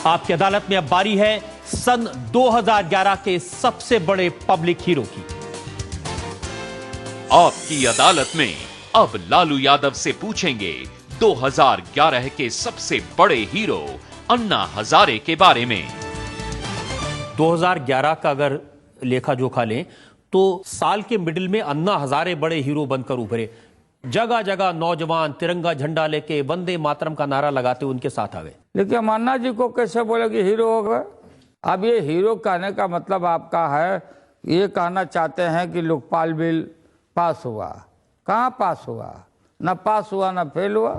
आपकी अदालत में अब बारी है सन 2011 के सबसे बड़े पब्लिक हीरो की। आपकी अदालत में अब लालू यादव से पूछेंगे 2011 के सबसे बड़े हीरो अन्ना हजारे के बारे में। 2011 का अगर लेखा जोखा लें तो साल के मिडिल में अन्ना हजारे बड़े हीरो बनकर उभरे। जगह जगह नौजवान तिरंगा झंडा लेके वंदे मातरम का नारा लगाते उनके साथ आ गए। लेकिन हम अन्ना जी को कैसे बोले कि हीरो हो गए? अब ये हीरो कहने का मतलब आपका है, ये कहना चाहते हैं कि लोकपाल बिल पास हुआ। कहाँ पास हुआ? न पास हुआ न फेल हुआ,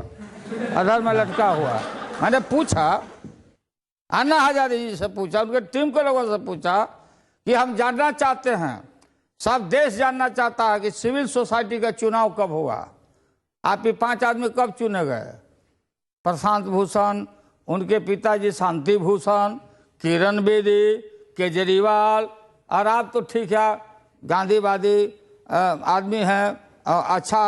अधर में लटका हुआ। मैंने पूछा, अन्ना हजारे जी से पूछा, उनके टीम के लोगों से पूछा कि हम जानना चाहते हैं, सब देश जानना चाहता है कि सिविल सोसाइटी का चुनाव कब हुआ, आप ये 5 आदमी कब चुने गए? प्रशांत भूषण, उनके पिताजी शांति भूषण, किरण बेदी, केजरीवाल, और आप तो ठीक है गांधीवादी आदमी हैं, अच्छा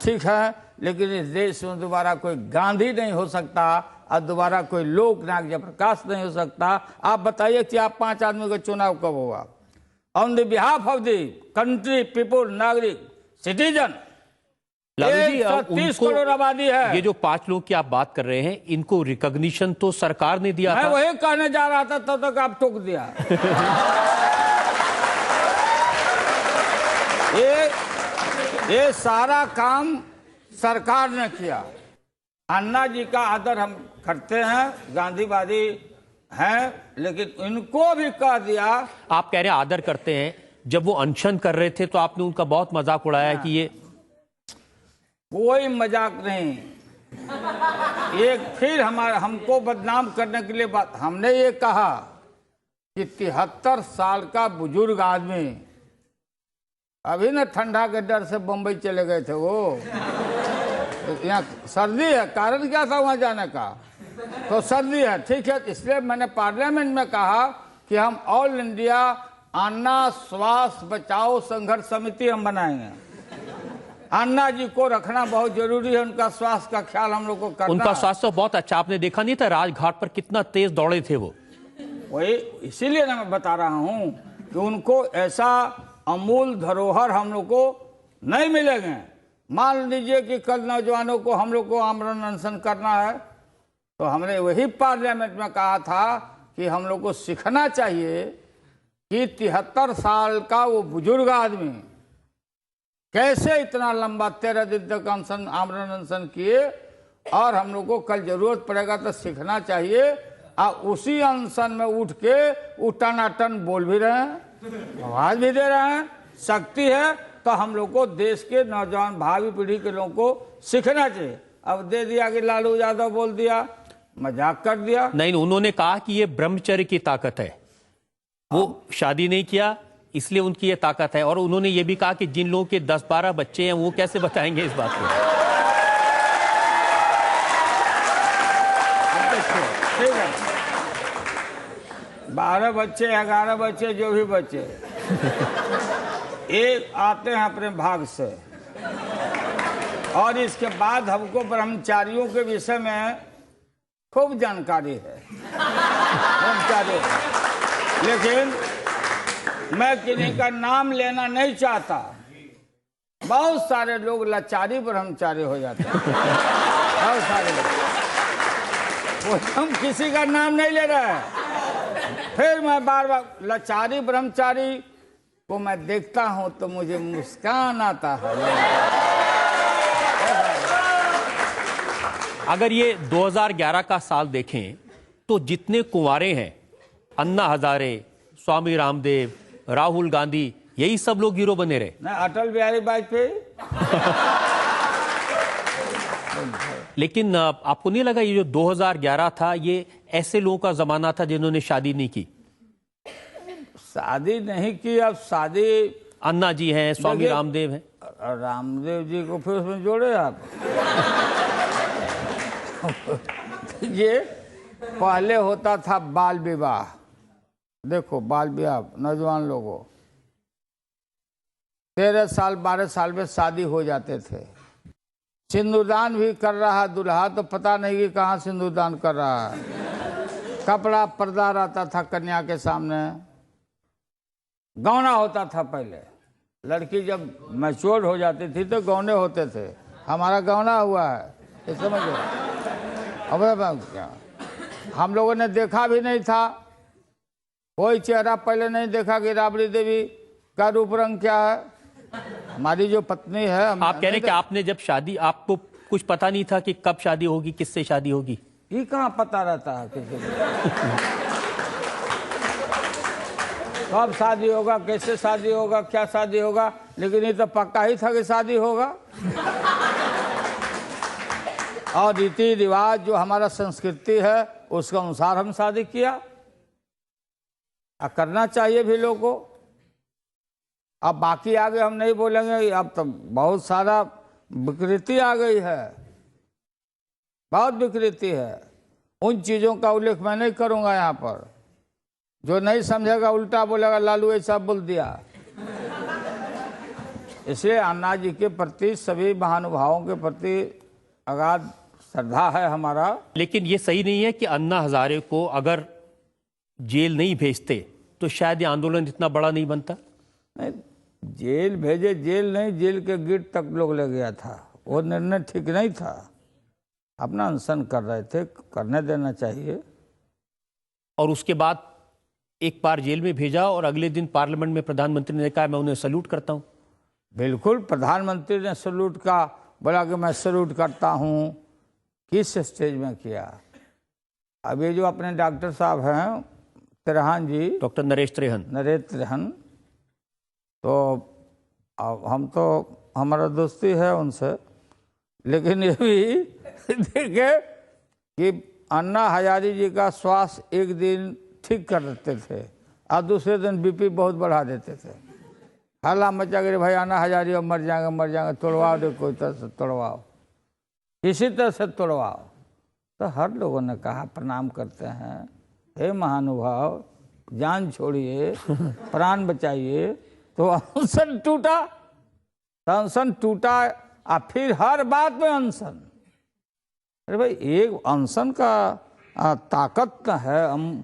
ठीक है, लेकिन इस देश में दोबारा कोई गांधी नहीं हो सकता और दोबारा कोई लोकनायक जयप्रकाश नहीं हो सकता। आप बताइए कि आप 5 आदमी का चुनाव कब हुआ? On the behalf of the country, people, नागरिक, सिटीजन। लालू जी, 30 करोड़ आबादी है। ये जो 5 लोग की आप बात कर रहे हैं, इनको रिकॉग्निशन तो सरकार ने दिया मैं था। वही कहने जा रहा था, तब तक आप टोक दिया। ये सारा काम सरकार ने किया। अन्ना जी का आदर हम करते हैं, गांधीवादी हैं, लेकिन इनको भी कह दिया। आप कह रहे हैं आदर करते हैं, जब वो अनशन कर रहे थे तो आपने उनका बहुत मजाक उड़ाया कि ये कोई मजाक नहीं। एक फिर हमको बदनाम करने के लिए बात, हमने ये कहा कि 73 साल का बुजुर्ग आदमी, अभी ना ठंडा के डर से बंबई चले गए थे वो, तो यहाँ सर्दी है, कारण क्या था वहां जाने का? तो सर्दी है, ठीक है। इसलिए मैंने पार्लियामेंट में कहा कि हम ऑल इंडिया अन्ना स्वास्थ्य बचाओ संघर्ष समिति हम बनाएंगे। अन्ना जी को रखना बहुत जरूरी है, उनका स्वास्थ्य का ख्याल हम लोग को करना। उनका स्वास्थ्य बहुत अच्छा, आपने देखा नहीं था राजघाट पर कितना तेज दौड़े थे वो। वही इसीलिए ना मैं बता रहा हूँ कि उनको ऐसा अमूल धरोहर हम लोग को नहीं मिलेंगे। मान लीजिए कि कल नौजवानों को हम लोग को आमरण अनशन करना है, तो हमने वही पार्लियामेंट में कहा था कि हम लोग को सीखना चाहिए कि 73 साल का वो बुजुर्ग आदमी कैसे इतना लंबा 13 दिन तक आमरण अनशन किए, और हम लोग को कल जरूरत पड़ेगा तो सीखना चाहिए। और उसी अनशन में उठ के वो टनाटन बोल भी रहे हैं, आवाज भी दे रहे हैं। शक्ति है तो हम लोग को देश के नौजवान भावी पीढ़ी के लोगों को सीखना चाहिए। अब दे दिया कि लालू यादव बोल दिया, मजाक कर दिया। नहीं, उन्होंने कहा कि ये ब्रह्मचर्य की ताकत है, वो शादी नहीं किया इसलिए उनकी ये ताकत है। और उन्होंने ये भी कहा कि जिन लोगों के 10-12 बच्चे हैं वो कैसे बताएंगे इस बात को। ठीक है, 12 बच्चे 11 बच्चे जो भी बच्चे, एक आते हैं अपने भाग से। और इसके बाद हमको ब्रह्मचारियों के विषय में खूब जानकारी है, ब्रह्मचारियों, लेकिन मैं किन्हीं का नाम लेना नहीं चाहता। बहुत सारे लोग लाचारी ब्रह्मचारी हो जाते हैं, बहुत सारे लोग। हम किसी का नाम नहीं ले रहे हैं। फिर मैं बार बार लाचारी ब्रह्मचारी को मैं देखता हूं तो मुझे मुस्कान आता है। अगर ये 2011 का साल देखें तो जितने कुंवारे हैं, अन्ना हजारे, स्वामी रामदेव, राहुल गांधी, यही सब लोग हीरो बने रहे ना, अटल बिहारी वाजपेयी। लेकिन आपको नहीं लगा ये जो 2011 था ये ऐसे लोगों का जमाना था जिन्होंने शादी नहीं की? शादी नहीं की, अब शादी अन्ना जी हैं, स्वामी रामदेव हैं। रामदेव जी को फिर उसमें जोड़े आप। ये पहले होता था बाल विवाह। देखो बाल विवाह, नौजवान लोगों 13 साल 12 साल में शादी हो जाते थे। सिंदूरदान भी कर रहा दूल्हा, तो पता नहीं कि कहाँ सिंदूरदान कर रहा है। कपड़ा पर्दा रहता था कन्या के सामने, गौना होता था पहले। लड़की जब मैच्योर हो जाती थी तो गौने होते थे। हमारा गौना हुआ है, ये समझो। अब क्या हम लोगों ने देखा भी नहीं था, कोई चेहरा पहले नहीं देखा कि राबड़ी देवी का रूप रंग क्या है। हमारी जो पत्नी है, आप कह रहे हैं कि आपने जब शादी, आपको कुछ पता नहीं था कि कब शादी होगी, किससे शादी होगी? ये कहाँ पता रहता है किसी को? कब शादी होगा, कैसे शादी होगा, क्या शादी होगा, लेकिन ये तो पक्का ही था कि शादी होगा। और रीति रिवाज जो हमारा संस्कृति है उसके अनुसार हम शादी किया। करना चाहिए भी लोगों को। अब बाकी आगे हम नहीं बोलेंगे, अब तो बहुत सारा विकृति आ गई है, बहुत विकृति है। उन चीज़ों का उल्लेख मैं नहीं करूंगा यहाँ पर। जो नहीं समझेगा उल्टा बोलेगा लालू ऐसा बोल दिया। इसलिए अन्ना जी के प्रति, सभी महानुभावों के प्रति अगाध श्रद्धा है हमारा। लेकिन ये सही नहीं है कि अन्ना हजारे को अगर जेल नहीं भेजते तो शायद ये आंदोलन इतना बड़ा नहीं बनता। नहीं, जेल भेजे, जेल नहीं, जेल के गेट तक लोग ले गया था। वो निर्णय ठीक नहीं था। अपना अनशन कर रहे थे, करने देना चाहिए। और उसके बाद एक बार जेल में भेजा और अगले दिन पार्लियामेंट में प्रधानमंत्री ने कहा मैं उन्हें सैल्यूट करता हूं। बिल्कुल, प्रधानमंत्री ने सैल्यूट का बोला कि मैं सैल्यूट करता हूं। किस स्टेज में किया? अब ये जो अपने डॉक्टर साहब हैं त्रेहन जी, डॉक्टर नरेश त्रेहन, तो हम तो हमारा दोस्ती है उनसे, लेकिन ये भी देखे कि अन्ना हजारी जी का स्वास्थ्य एक दिन ठीक कर देते थे और दूसरे दिन बीपी बहुत बढ़ा देते थे। हल्ला मचा के भाई अन्ना हजारी अब मर जाएंगे, तोड़वाओ दे, कोई तरह से तोड़वाओ, किसी तरह से तोड़वाओ। तो हर लोगों ने कहा, प्रणाम करते हैं, हे महानुभाव, जान छोड़िए, प्राण बचाइए। तो अनशन टूटा, और फिर हर बात में अनशन। अरे भाई, एक अनशन का ताकत है। हम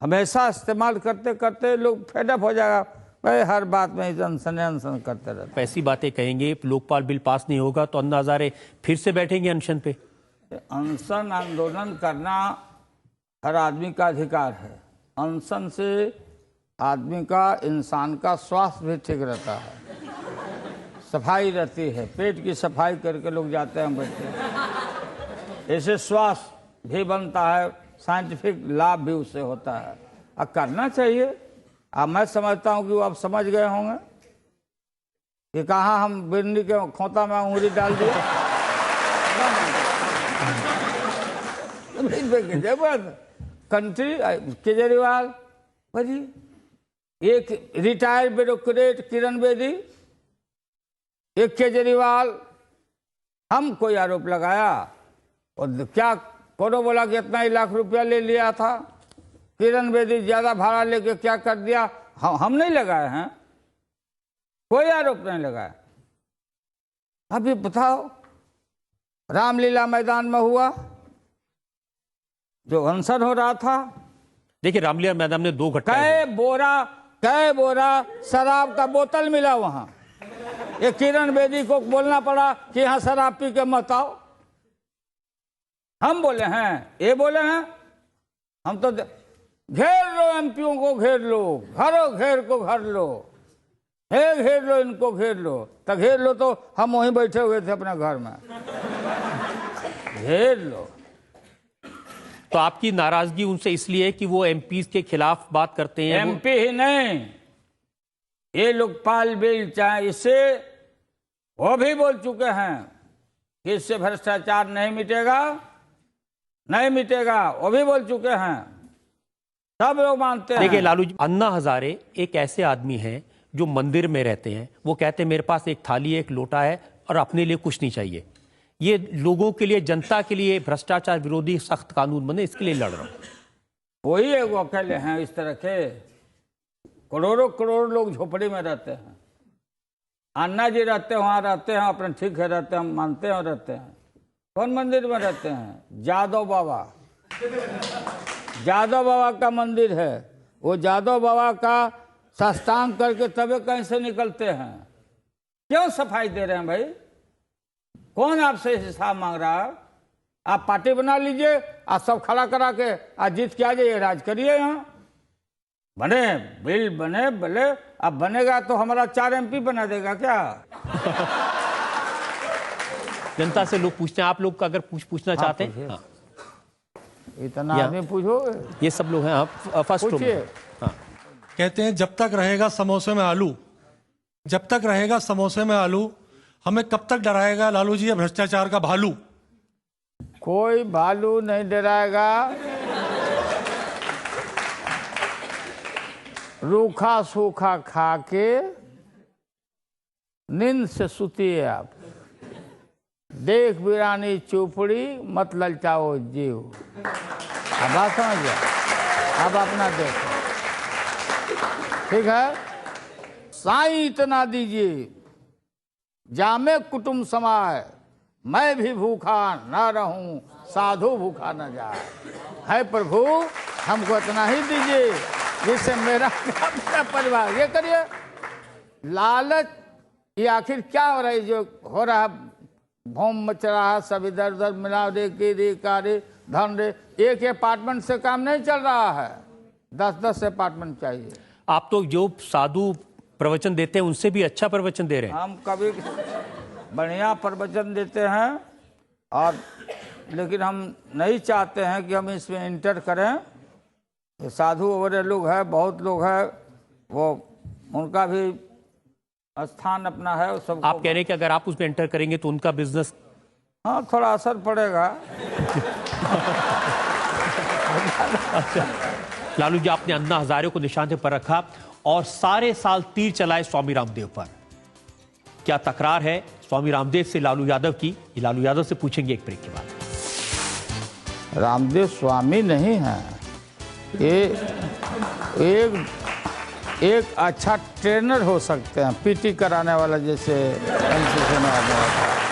हमेशा इस्तेमाल करते करते लोग फेडअप हो जाएगा भाई, हर बात में अनशन करते रहते। ऐसी बातें कहेंगे, लोकपाल बिल पास नहीं होगा तो अन्ना हजारे फिर से बैठेंगे अनशन पे। अनशन आंदोलन करना हर आदमी का अधिकार है। अनशन से आदमी का, इंसान का स्वास्थ्य भी ठीक रहता है, सफाई रहती है, पेट की सफाई करके लोग जाते हैं बैठते हैं। ऐसे स्वास्थ्य भी बनता है, साइंटिफिक लाभ भी उससे होता है। अब करना चाहिए। अब मैं समझता हूँ कि वो आप समझ गए होंगे कि कहाँ हम बिरनी के खोता में उंगली डाल दिए। कंट्री केजरीवाल भाई, एक रिटायर्ड ब्यूरोक्रेट किरण बेदी, एक केजरीवाल, हम कोई आरोप लगाया और क्या कोनो बोला कि इतना ही लाख रुपया ले लिया था। किरण बेदी ज्यादा भाड़ा लेके क्या कर दिया, हम नहीं लगाए हैं, कोई आरोप नहीं लगाया। अभी बताओ, रामलीला मैदान में हुआ जो अनशन हो रहा था। देखिए, रामलीला मैदान में 2 घटना, कै बोरा शराब का बोतल मिला वहां। ये किरण बेदी को बोलना पड़ा कि यहां शराब पी के मत आओ। हम बोले हैं, ये बोले हैं, हम तो घेर लो एमपीओ को, घेर लो, घरों घेर को घर लो, घेर लो इनको, घेर लो। तो घेर लो तो हम वहीं बैठे हुए थे अपने घर में। घेर लो। तो आपकी नाराजगी उनसे इसलिए है कि वो एमपी के खिलाफ बात करते हैं? एमपी ही नहीं, ये लोकपाल बिल चाहे, इससे वो भी बोल चुके हैं कि इससे भ्रष्टाचार नहीं मिटेगा, नहीं मिटेगा, वो भी बोल चुके हैं। सब लोग मानते हैं। देखिए लालू जी, अन्ना हजारे एक ऐसे आदमी हैं जो मंदिर में रहते हैं। वो कहते हैं मेरे पास एक थाली है, एक लोटा है और अपने लिए कुछ नहीं चाहिए। ये लोगों के लिए, जनता के लिए भ्रष्टाचार विरोधी सख्त कानून बने, इसके लिए लड़ रहा हूं। वही एक अकेले हैं इस तरह के, करोड़ों करोड़ लोग झोपड़ी में रहते हैं। अन्ना जी रहते हैं, वहां रहते हैं, अपने ठीक है रहते हैं, हम मानते हैं, रहते हैं। कौन मंदिर में रहते हैं? जादव बाबा, जादव बाबा का मंदिर है, वो जादव बाबा का साष्टांग करके तबे कहीं से निकलते हैं। क्यों सफाई दे रहे हैं भाई? कौन आपसे हिसाब मांग रहा है? आप पार्टी बना लीजिए, आप सब खड़ा करा के आज जीत के आ जाइए, राज करिए। यहाँ बने बिल बने भले, अब बनेगा तो हमारा 4 MP बना देगा क्या? जनता से लोग पूछते हैं, आप लोग का अगर पूछना चाहते हैं। हाँ। इतना आदमी पूछोगे? ये सब लोग हैं। आप फर्स्ट रो में। हाँ। कहते हैं जब तक रहेगा समोसे में आलू, जब तक रहेगा समोसे में आलू, हमें कब तक डराएगा लालू जी ये भ्रष्टाचार का भालू? कोई भालू नहीं डराएगा। रूखा सूखा खा के नींद से सुतिए आप। देख वीरानी चौपड़ी मत ललचाओ जीव। अब बात समझ गया? अब अपना देखो, ठीक है? साईं इतना दीजिए जामे कुटुंब समाए, मैं भी भूखा ना रहूं, साधु भूखा न जाए। है प्रभु हमको इतना ही दीजिए जिससे मेरा परिवार। ये करिए। लालच ये आखिर क्या हो रहा है? जो हो रहा है, भूम मच रहा है, सब इधर उधर मिला रे के रे का रे धन रे। एक अपार्टमेंट से काम नहीं चल रहा है, 10-10 अपार्टमेंट चाहिए। आप तो जो साधु प्रवचन देते हैं उनसे भी अच्छा प्रवचन दे रहे हैं। हम कभी बढ़िया प्रवचन देते हैं, और लेकिन हम नहीं चाहते हैं कि हम इसमें इंटर करें। साधु वगैरह लोग हैं, बहुत लोग हैं, वो उनका भी स्थान अपना है। वो सब आप कह रहे हैं कि अगर आप उसमें एंटर करेंगे तो उनका बिजनेस, हाँ, थोड़ा असर पड़ेगा। अच्छा, लालू जी आपने अन्ना हजारे को निशाने पर रखा और सारे साल तीर चलाए स्वामी रामदेव पर। क्या तकरार है स्वामी रामदेव से लालू यादव की? ये लालू यादव से पूछेंगे एक ब्रेक के बाद। रामदेव स्वामी नहीं है, ये एक अच्छा ट्रेनर हो सकते हैं, PT कराने वाला, जैसे NCC में आदमी होता है।